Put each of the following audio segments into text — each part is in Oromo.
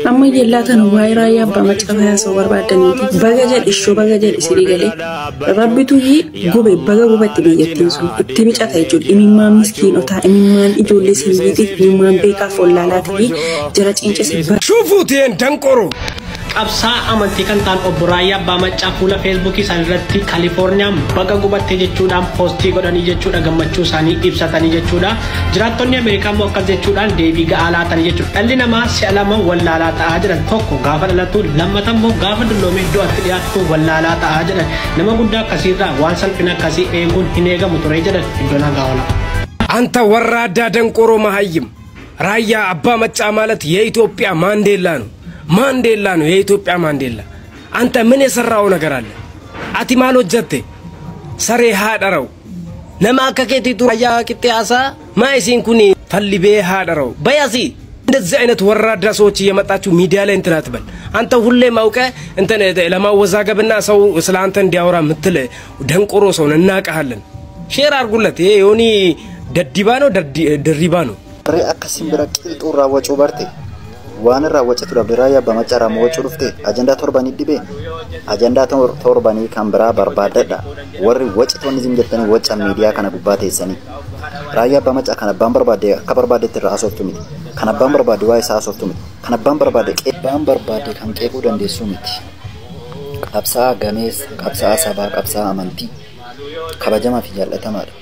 amma yellaatan waa'ee raayyaa abbaa macaa fayyasa barbaadaniiti baga jedhishoo baga jedhisii galee rabbitu gube baga gubatti biyyattiin sun itti bicata jechuudha imimmaan miskiinotaa imimmaan ijoollee simbiitiif imimmaan beekaaf ollaalaatiif jara cincisi shufuutiin danqoru qabsaa amantii kan ta'an obbo Raayyaa Abbaa Maccaa fuula Facebook isaaniirratti Kaalifoorniyaan baga gubattee jechuudhaan poostii godhanii jechuudha gammachuu isaanii ibsatanii jechuudha jiraattonni Ameerikaa immoo akkas jechuudhaan deebii ga'aa laatanii jechuudha dhalli namaa si'a lama wallaalaa ta'aa jiran tokko gaafa dhalatu lammata immoo gaafa dulloomee du'atti dhiyaatu wallaalaa ta'aa jiran nama guddaa akkasiirraa waan salphina akkasii eeguun hin eegamu ture jedhan iddoo nagaa oola. አንተ ወራዳ ደንቆሮ መሃይም Raayyaa Abbaa Maccaa ማለት የኢትዮጵያ ማንዴላ ነው ማንዴላ ነው የኢትዮጵያ ማንዴላ አንተ ምን የሰራው ነገር አለ አቲማሎ ጀቴ ሰሬ ሃደረው ለማከከቲቱ ያ ቅጥያሳ ማይሲን ኩኒ ፈልቤ ሃደረው በያሲ እንደዚህ አይነት ወራዳ ሰዎች እየመጣችሁ ሚዲያ ላይ እንትን አትበል አንተ ሁሌ ማውቀ እንትን ለማወዛገብና ሰው ስላንተ እንዲያወራ ምትል ደንቆሮ ሰው እናቀሃለን ሼር አርጉለት ይሄ ዮኒ ደዲባ ነው ደሪባ ነው አከሲም ብራቂል ጦራ ወጮ በርቴ waan irraa wacatu Raayyaa Abbaa Maccaa irraa mo'achuu dhufte ajandaa torbanii dhibee ajandaa torbanii kan biraa barbaadadha warri wacitoonni isin jettanii waca miidiyaa kana gubbaa teessanii Raayyaa Abbaa Maccaa kan abbaan barbaade akka barbaadetti irraa haasoftu miti kan abbaan barbaade waa isaa haasoftu miti kan abbaan barbaade kan qeequu dandeessuu miti qabsaa gameessa qabsaa sabaa qabsaa amantii kabajamaa fi jaallatamaadha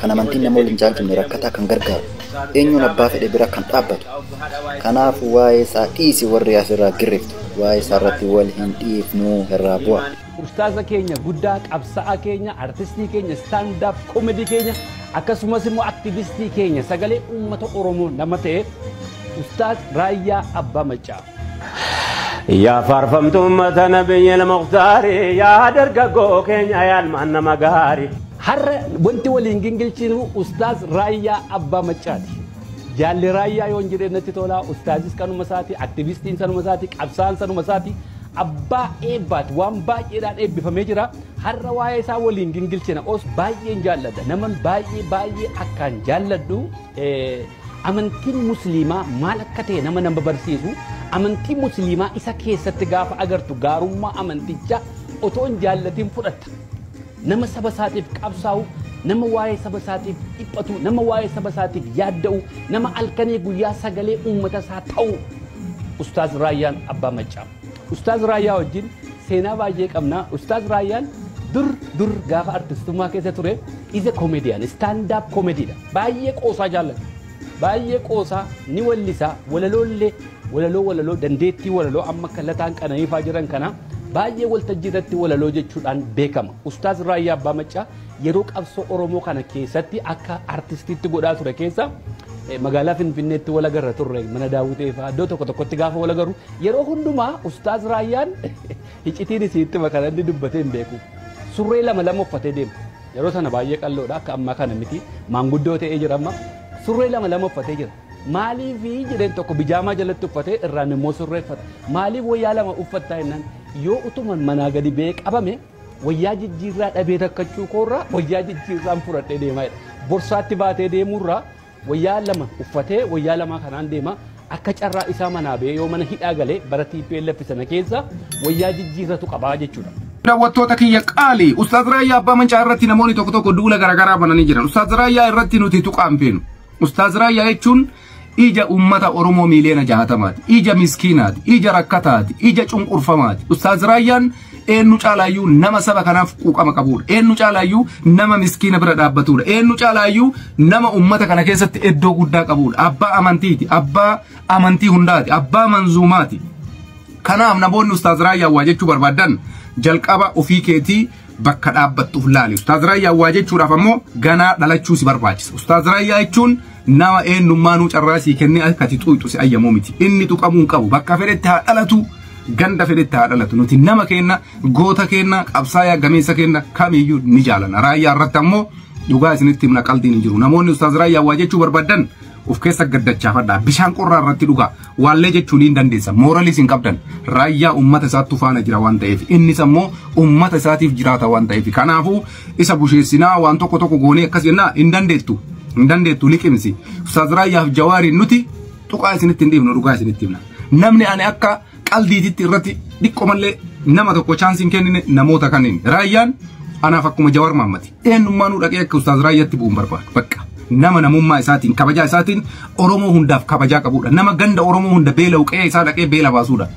kan amantiin nama waliin jaallatame rakkataa kan gargaaru eenyuun abbaa fedhe bira kan dhaabbatu kanaaf waa'ee isaa dhiisi warri asirraa girriftu waa'ee isaa irratti wal hin dhiifnu irraa bu'a. Ustaaza keenya guddaa qabsaa'aa keenya artistii keenya stand up comedy keenya akkasumas immoo aktivistii keenya sagalee uummata Oromoo nama ta'e Ustaaz Raayyaa Abbaa Maccaa. yaa faarfamtuu uummata Nabiyyil Mukhtaari yaa dargaggoo keenya yaalmaan nama gaarii. Har'a wanti waliin gingilchinu Ustaaz Raayyaa Abbaa Maccaati. Jaalli Raayyaa yoon jireenyatti tola Ustaazis kanuma isaati aktivistiin sanuma isaati qabsaan sanuma isaati abbaa eebbaati waan baay'eedhaan eebbifamee jira. Har'a waa'ee isaa waliin gingilchina os baay'een jaalladha naman baay'ee akkaan jaalladhu amantiin musliimaa maal akka ta'e nama barsiisu amantiin musliimaa isa keessatti gaafa agartu gaarummaa amantichaa otoo hin jaallatiin fudhatta. nama saba isaatiif qabsaa'u nama waa'ee saba isaatiif dhiphatu nama waa'ee saba isaatiif yaadda'u nama alkanee guyyaa sagalee uummata isaa ta'u Ustaaz Raayyaan Abbaa Maccaa. Ustaaz Raayyaa wajjin seenaa baay'ee qabna. Ustaaz Raayyaan dur gaafa artistummaa keessa ture is a comedian stand up comedy dha baay'ee qoosaa jaallata baay'ee qoosaa ni wallisa walaloo dandeettii walaloo amma kallataan qananiifaa jiran kana baay'ee waltajjii irratti walaloo jechuudhaan beekama. Ustaaz Raayyaa Abbaa Maccaa yeroo qabsoo Oromoo kana keessatti akka artistiitti godhaa ture keessa magaalaa Finfinneetti wal agarra turre mana Daawitee fa'aa iddoo tokkotti gaafa wal agarru yeroo hundumaa Ustaaz Raayyaan iccitiin isiitti makana inni dubbatee hin beeku. Surree lama uffatee deema. Yeroo sana baay'ee qalloodha akka ammaa kana miti maanguddoo ta'ee jira amma surree lama uffatee jira. Maaliif jedheen tokko bijaamaa jalatti uffatee irraan immoo surree uffata. Maaliif wayyaa lama uffattaa jennaan yoo utuman manaa gadi bee qabame wayyaa jijjiirraa dhabee rakkachuu koorraa wayyaa jijjiirraan fudhadhee deemaa jedha. Borsaatti baatee deemurraa wayyaa lama uffatee wayyaa lama kanaan deema akka carraa isaa manaa bee yoo mana hidhaa galee bara TPLF sana keessa wayyaa jijjiirratu qabaa jechuudha. Daawwattoota kiyya qaalii Ustaaz Raayyaa Abbaa Maccaa irratti namoonni tokko duula garaagaraa bananii jiran. Ustaaz Raayyaa irratti nuti tuqaan feenu. Ustaaz Raayyaa jechuun ija ummata Oromoo miliyoona 60maati. Ija miskiinaati, ija rakkataati, ija cunqurfamaati. Ustaaz Raayyaan eenyu caalaayyuu nama saba kanaaf quuqama qabudha. Eenyu caalaayyuu nama miskiina bira dhaabbatudha. Eenyu caalaayyuu nama ummata kana keessatti iddoo guddaa qabudha. Abbaa amantiiti, abbaa amantii hundaati, abbaa manzuumaati. Kanaaf namoonni Ustaaz Raayyaa waa jechuu barbaadan jalqaba ofii keetii bakka dhaabbattuuf laali. Ustaaz Raayyaa waa jechuudhaaf ammoo ganaa dhalachuu si barbaachisa. Ustaaz Raayyaa jechuun nama eenyummaanuu carraasii kennee akka tuqxu si ayyamoo miti. Inni tuqamuu hin qabu. Bakka fedhetti haa dhalatu, ganda fedhetti haa dhalatu. Nuti nama kenna, goota kenna, qabsaayaa gameessa kenna kamiyyuu ni jaallanna. Raayyaa irratti ammoo dhugaa isinitti himna qaldiin hin jiru. Namoonni Ustaaz Raayyaa waa jechuu barbaadan of keessa gaddachaafadha. Bishaan qorraa irratti dhugaa. Waallee jechuun hin dandeessa. Mooralis hin qabdan. Raayyaa ummata isaatti faana jira waan ta'eef. Innis ammoo ummata isaatiif jiraata waan ta'eef. Kanaafuu isa busheessinaa waan tokko goonee akkas jennaa hin dandeettu. Hin dandeettu liqimsi. Ustaaz Raayyaaf Jawaariin nuti tuqaa isinitti hin dhiifnu dhugaa isinitti himna. namni ani akka qaldiititti irratti dhiqqo malee nama tokko chaansiin kennine namoota kanneen raayyaan anaaf akkuma Jawar Mahammad eenyummaanuu dhaqee akka Ustaaz Raayyaatti bu'uun barbaadu bakka nama namummaa isaatiin kabajaa isaatiin Oromoo hundaaf kabajaa qabudha nama ganda Oromoo hunda beela uqee isaa dhaqee beela baasuudha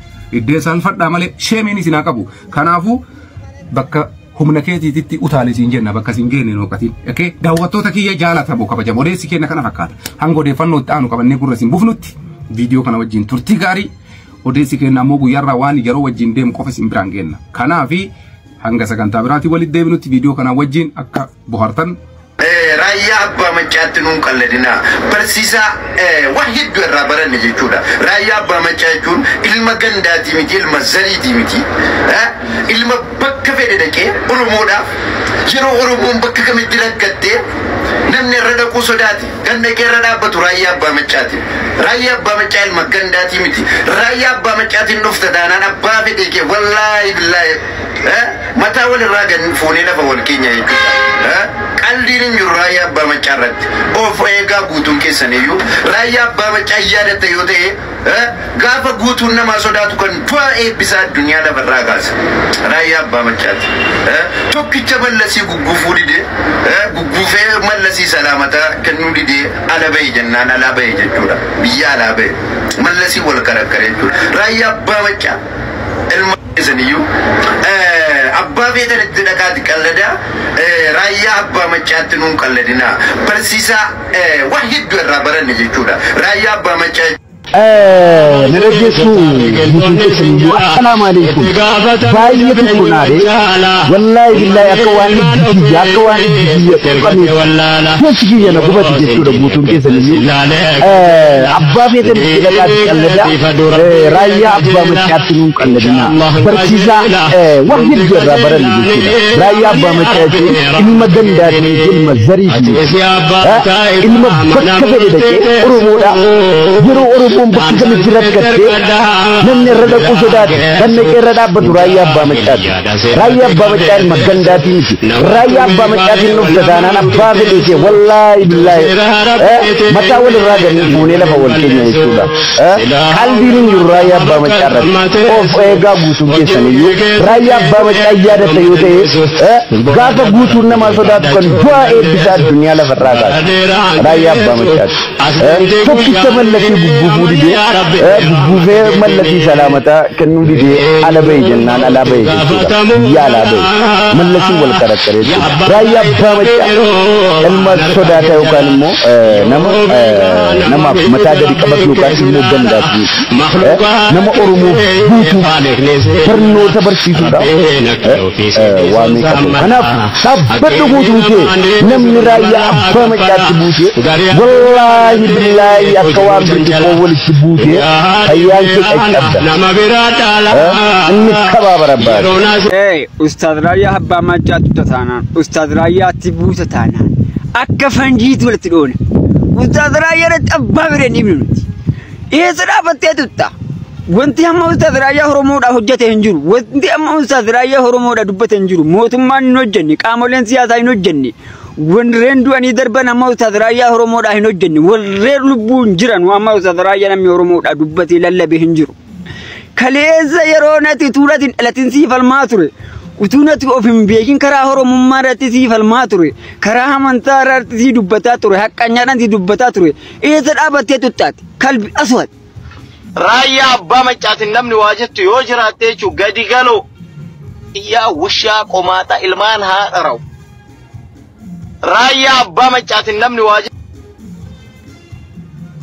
iddee salfadhaa malee sheemiin isinaa qabu kanaafuu bakka humna keetiitti utaalisiin jenna bakka siin geenne nooqatiin okay daawwattoota kiyya jaalatamu kabajamoo odeessi kenna kana fakkaata hanga odeeffannoo itti aanu qabannee gurra siin bufnutti viidiyoo kana wajjin turtii gaarii odeessi kenna ammoo guyyaarraa waan yeroo wajjin deemu qofa siin biraan geenna kanaafi hanga sagantaa biraatii walitti deebinutti viidiyoo kana wajjin akka bohaartan raayyaa abbaa macaatti nuun qalladina barsiisa waan hedduu irraa baranne jechuudha raayyaa abbaa macaa jechuun ilma gandaatii miti ilma zariitii miti ilma bakka fedhe dhaqee oromoodhaaf yeroo oromoon bakka kamitti rakkattee namni irra dhaquu sodaati kan dhaqee irra dhaabbatu raayyaa abbaa macaati raayyaa abbaa macaa ilma gandaatii miti raayyaa abbaa macaatiin dhufta taanaan abbaa fedhe kee wallaahi billaahi mataa walirraa gan fuunee lafa wal keenya jechuudha qaldiin jiru raayyaa abbaa macaa irratti of eegaa guutuun keessaniyyuu raayyaa abbaa macaa yaadatta yoo ta'e gaafa guutuun namaa sodaatu kan du'a eebbisaa addunyaa lafarraa kaasa raayyaa abbaa macaati tokkicha mallasii gugguufuu didee gugguufee mallasii salaamataa kennuu didee ala bahe jennaan alaa bahe jechuudha biyya alaa bahe mallasii wal karakkare jechuudha raayyaa abbaa macaa ilma keessaniyyuu abbaa feetan itti dhaqaati qallada raayyaa abbaa macaatti nuun qalladina barsiisa waan hedduu irraa baranne jechuudha raayyaa abbaa macaa نرجسو متنسي السلام عليكم باية كناري والله بالله أكوان الجديد أكوان الجديد فسكي أنا قبض جسورة متنسي أبا بيتم إلقاء كاللدا رايا أبا مكاتنون كاللدنا برسيسا وحيد جرى برن جسورة رايا أبا مكاتنون إلما دنداني إلما زريفي إلما بكفر لكي أرمونا جرو bakka kamitti rakkatte namni irra dhaquu sodaate kan naqee irra dhaabbatu raayyaa abbaa macaati raayyaa abbaa macaa ilma gandaatii miti raayyaa abbaa macaatiin dhufta taanaan abbaa fedhe wallaahi billaahi mataa walirraa ganii fuunee lafa wal keenya jechuudha qalbiin hin jiru raayyaa abbaa macaa irratti of eegaa guutuun keessaniyyuu raayyaa abbaa macaa yaadatta yoo ta'e gaafa guutuun namaa sodaatu kan du'a eebbisaa addunyaa lafarraa kaasa raayyaa abbaa macaati tokkicha mallattii gugguufuu بوفي ملتي سلامتا كنو دي على بي جنان على بي يا على بي ملتي والكاركتر رايا بامچا الما صداتا وكان مو نما متا دي كبسلو كاسي مو گنداتي نما اورمو بوتو فرنو تبرسي سودا وامي كتو انا ثبت بوتو نم رايا بامچا بوتو والله بالله اكوان بيقول بوتي أيام كذا نما برادة نكبر برباد أستاذ رايا هبا ما جات تثانا أستاذ رايا تبوت تثانا أكفنجيت ولا تلون أستاذ رايا رتأبى برني بنوتي إيه سرا بتيتوتا وانتي هم أستاذ رايا هرمودا حجة هنجر وانتي هم أستاذ رايا هرمودا دبة هنجر موت ما نوجني كاملين سياسة نوجني ونرندو أني دربنا ما أستاذ رايا هرمودا هنوجني والرير لبون جران وما أستاذ رايا نمي هرمودا دبة للا بهنجر كليزا يرونتي تولتين التنسي فالماتوري وتونتي أوفين بيجين كرا هرم مارتي فالماتوري كرا من تارتي دبتاتوري حق أنيرانتي دبتاتوري إيه ترابطي تتات كلب أسود رايا أبا مجات النمن واجدت يوجراتي شو قدي قالوا يا وشا قماتا إلمان ها أرو رايا أبا مجات النمن واجد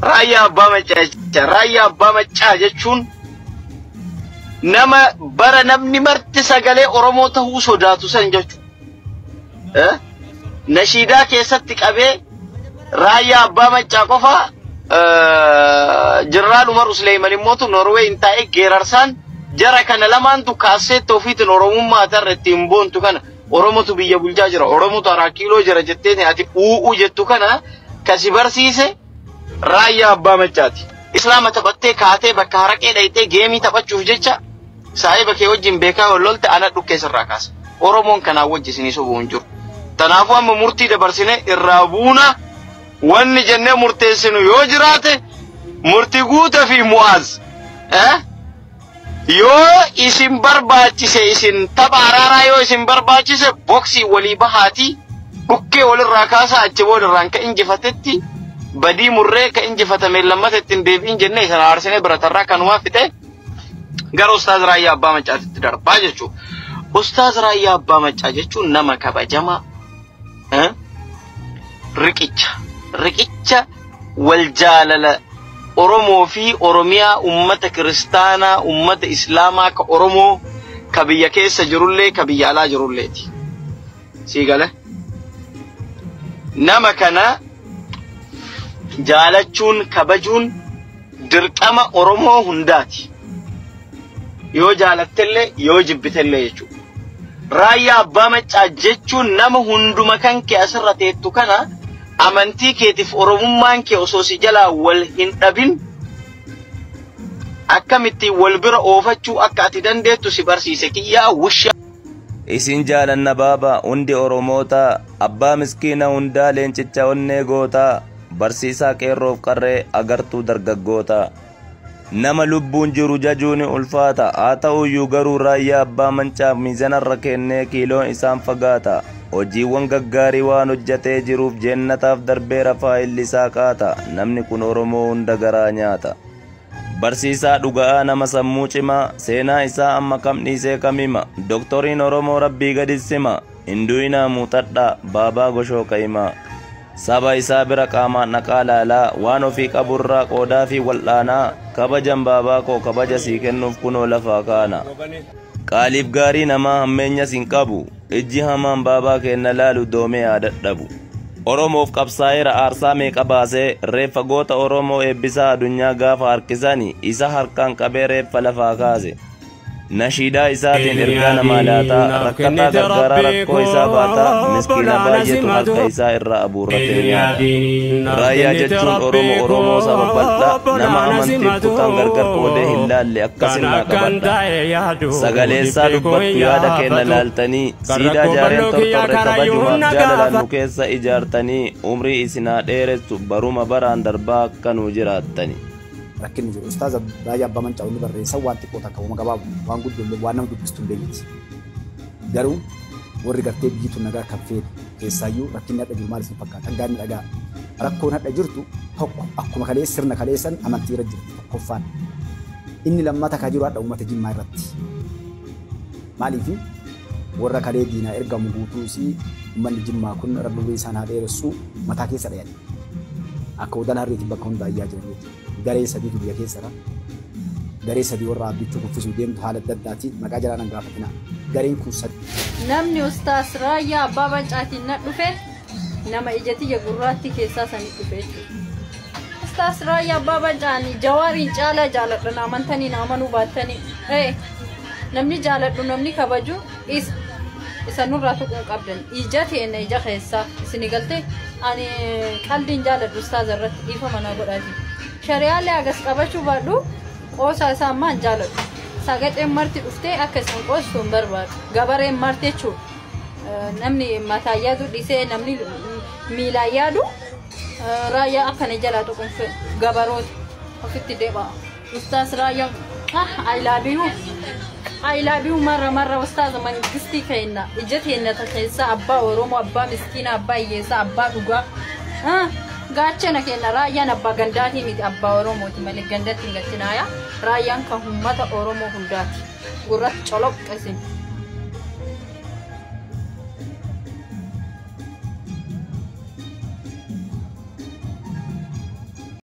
رايا أبا مجات شون نما برا نمني مرتسا قالي أرموته وصداتو سنججو نشيدا كيستك أبي رايا أبا مجات قفا جنرال عمر سليمان موتو نروي انتاي غيرارسان جرا كان لما انتو كاسيت توفيت نورمون ما ترتيم بونتو كان oromotu biyya bulchaa jira oromotu ara kiiloo jira jettee ati uu jettu kana kasi barsiise raayyaa abbaa macaati islaama taphattee kaatee bakka haraqee dhaytee geemii taphachuuf jecha saahiba kee wajjin beekaa wallolte ana dhukkee sirraa kaasa oromoon kanaa wajjisanii sobuu hin jiru tanaafuu amma murtii dabarsine irraa buuna wanni jennee murteessinu yoo jiraate murtii guutaa fi mu'aaz yoo isin barbaachise isin tapha araaraa yoo isin barbaachise boksii walii bahaati bukkee walirraa kaasaa achi walirraan ka injifatetti badii murree ka injifatame lammatetti deebiin jenne isa aarsine biratarraa kan waafite gara Ustaaz Raayyaa Abbaa Maccaatitti darbaa jechuudha. Ustaaz Raayyaa Abbaa Maccaa jechuun nama kabajamaa riqicha wal jaalala Oromoo fi Oromiyaa ummata kiristaanaa ummata islaamaa ka Oromoo ka biyya keessa jirullee ka biyya alaa jirulleeti. Siigale nama kana jaalachuun kabajuun dirqama Oromoo hundaati. Yoo jaalattellee yoo jibbitellee jechuudha. Raayyaa Abbaa Maccaa jechuun nama hunduma kan kee asirra teettu kana amantii keetiif Oromummaan kee osoo si jalaa wal hin dhabin akkamitti wal bira oofachuu akka ati dandeettu si barsiise kiyyaa wusha. Isin jaalanna baaba hundi Oromoota abbaa miskiina hundaa leencicha onnee goota barsiisaa qeerroof qarree agartuu dargaggoota. Nama lubbuun jiru jajuun ulfaata haa ta'uyyuu garuu Raayyaa Abbaa Mancaa miizanarra kennee kiiloon isaan fagaata. Hojiiwwan gaggaarii waan hojjatee jiruuf jennataaf darbeera faayilli isaa qaata. Namni kun Oromoo hunda garaa nyaata. Barsiisaa dhuga'aa nama sammuu cimaa seenaa isaa amma kam dhiisee kamima. Doktoriin Oromoo rabbii gadissima hindu'inaa muuxadhaa baabaa goshoo ka'imaa. Saba isaa bira qaamaan naqaa laalaa waan ofii qaburraa qoodaa fi wal'aanaa kabajan baabaa koo kabaja sii kennuuf kunoo lafaa kaana. Qaaliif gaarii namaa hammeenyas hin qabu ijji hamaan baabaa kenna laalu doomee haa dadhabu. Oromoof qabsaa'eera aarsaa meeqa baasee reeffa goota Oromoo eebbisaa addunyaa gaafa harkisani isa harkaan qabee reeffa lafaa kaase. Nashiidaa isaatiin ergaa namaa laataa rakkataa gargaaraa rakkoo isaa baataa miskiina baay'eetu harka isaa irraa abuurratee nyaata. Raayyaa jechuun Oromoo saba bal'aa nama amantiif kutaan gargar qoodee hin laalle akkasinnaa qabadha. Sagaleessaa dubbattu yaada kenna laaltanii siidaa jaareen tortorre kabajumaaf jaalalaan nu keessa ijaartanii umrii isinaa dheeressu baruma baraan darbaa akka nuu jiraattani. Rakkin jiru Ustaaz Raayyaa Abbaa Mancaa inni barreessa waan xiqqoo takka uuma gabaabu waan guddoo waan nama dubbistu hin beekti. Garuu warri gartee biyyitu nagaa kan feetu keessaayyuu rakkinni hadha jiru maal isin fakkaata gaanni dhagaa rakkoon hadha jirtu tokko akkuma kalee sirna kaleessan amantii irra jirtu tokkoffaan inni lammata ka jiru hadha uummata Jimmaa irratti maaliifi warra kalee diinaa ergamu guutuusi uummanni Jimmaa kun rabbi isaan haa dheeressu mataa keessa dhayan akka udaan harreetiin bakka hundaa iyyaa jiran jechuudha. Garee sadiitu biyya keessadha. Garee sadii warra abbichuu kuffisuu deemtu haala adda addaatiin maqaa jalaa gaafatina. Gareen kun sadi. Namni Ustaaz Raayyaa Abbaa Mancaatiin na dhufe nama ija tiyya gurraatti keessaa sanii dhufe jechuudha. Ustaaz Raayyaa Abbaa Mancaanii Jawaariin caalaa jaaladhan amantanii na amanuu baattanii. Namni jaaladhu namni kabaju isa nurraa tuquun qabdan. Ija teenne ija keessaa isin galtee ani qalbiin jaaladhu Ustaaz irratti dhiifama na godhaati. Shari'aalee agas qabachuu baadhu qoosaa isaa ammaan jaaladhu. Sagaxeen marti dhuftee akka isin qoostu hin barbaadu. Gabareen marti jechuudha. Namni mataa yaadu dhiisee namni miilaa yaadu Raayyaa akkana jalaa tuquun fedhu gabaroota ofitti deebi'a. Ustaaz Raayyaa I love you marra Ustaaz mangistii keenna ija teenya keessaa abbaa Oromoo abbaa miskiina abbaa hiyyeessaa abbaa dhugaa. Gaachana kenna Raayyaan abbaa gandaatii miti abbaa Oromooti malee gandatti hin galchinaaya. Raayyaan kan uummata Oromoo hundaati. Gurratti coloqqesin.